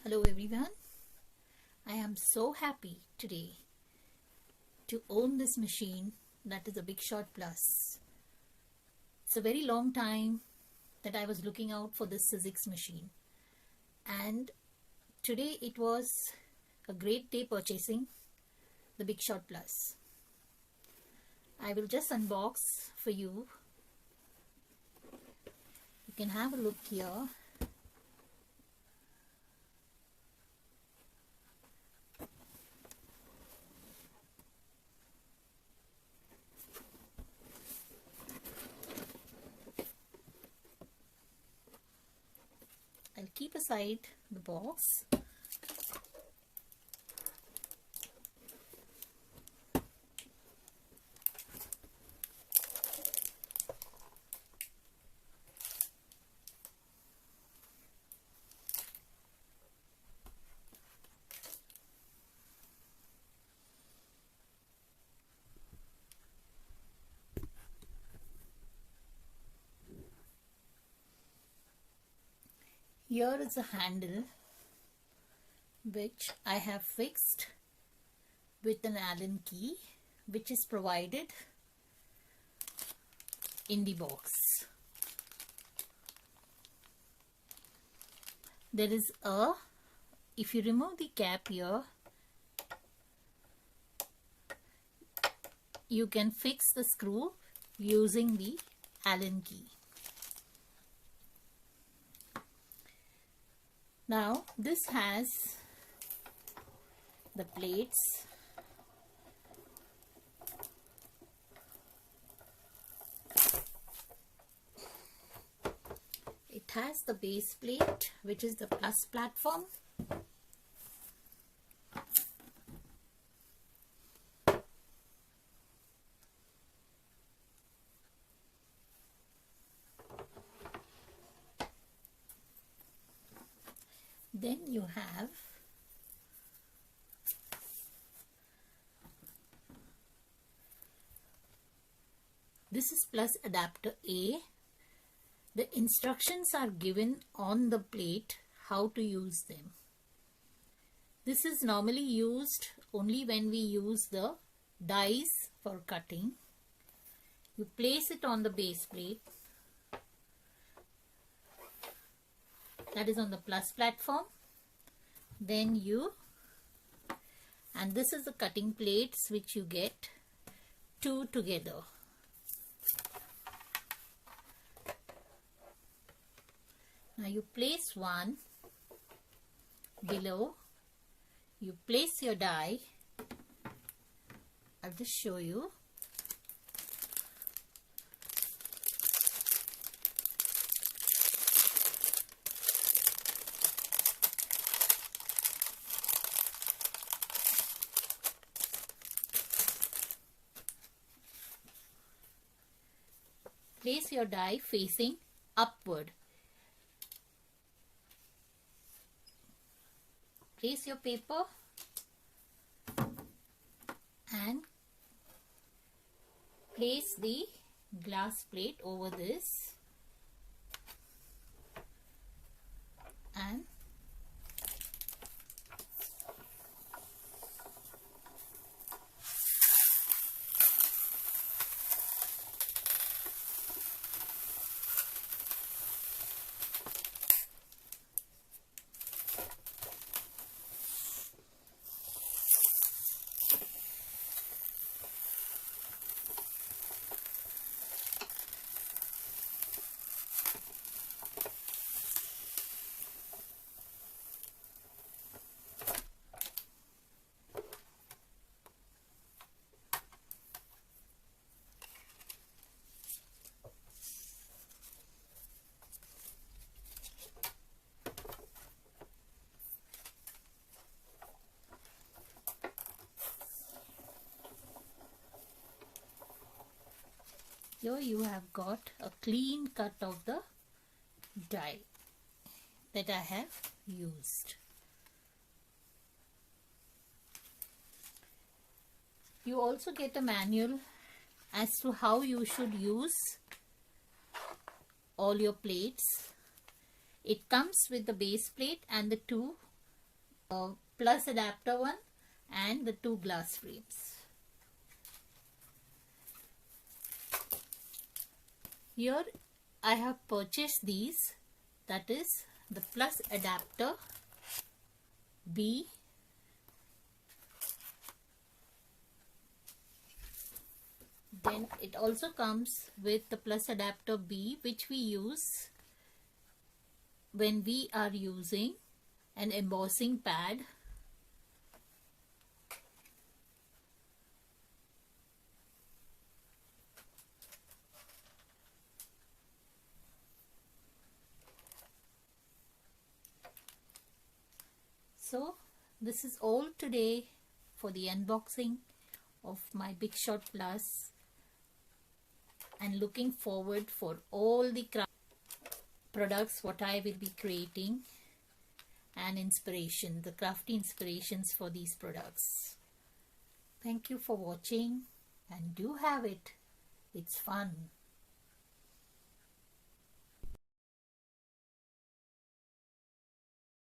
Hello everyone, I am so happy today to own this machine, that is a Big Shot Plus. It's a very long time that I was looking out for this sizzix machine, and today it was a great day purchasing the Big Shot Plus. I will just unbox for you. You can have a look here. I'll keep aside the box. Here is a handle which I have fixed with an Allen key, which is provided in the box. There is if you remove the cap here, you can fix the screw using the Allen key. Now this has the plates. It has the base plate, which is the plus platform. Then you have this is plus adapter A. The instructions are given on the plate how to use them. This is normally used only when we use the dies for cutting. You place it on the base plate, that is on the plus platform. Then and this is the cutting plates which you get two together. Now you place one below, you place your die. I'll just show you. Place your die facing upward. Place your paper and place the glass plate over this and here you have got a clean cut of the die that I have used. You also get a manual as to how you should use all your plates. It comes with the base plate and the two plus adapter one and the 2 glass frames. Here I have purchased these, that is the plus adapter B, then it also comes with the plus adapter B, which we use when we are using an embossing pad. So this is all today for the unboxing of my Big Shot Plus, and looking forward for all the craft products what I will be creating and inspiration, the crafty inspirations for these products. Thank you for watching, and do have it. It's fun.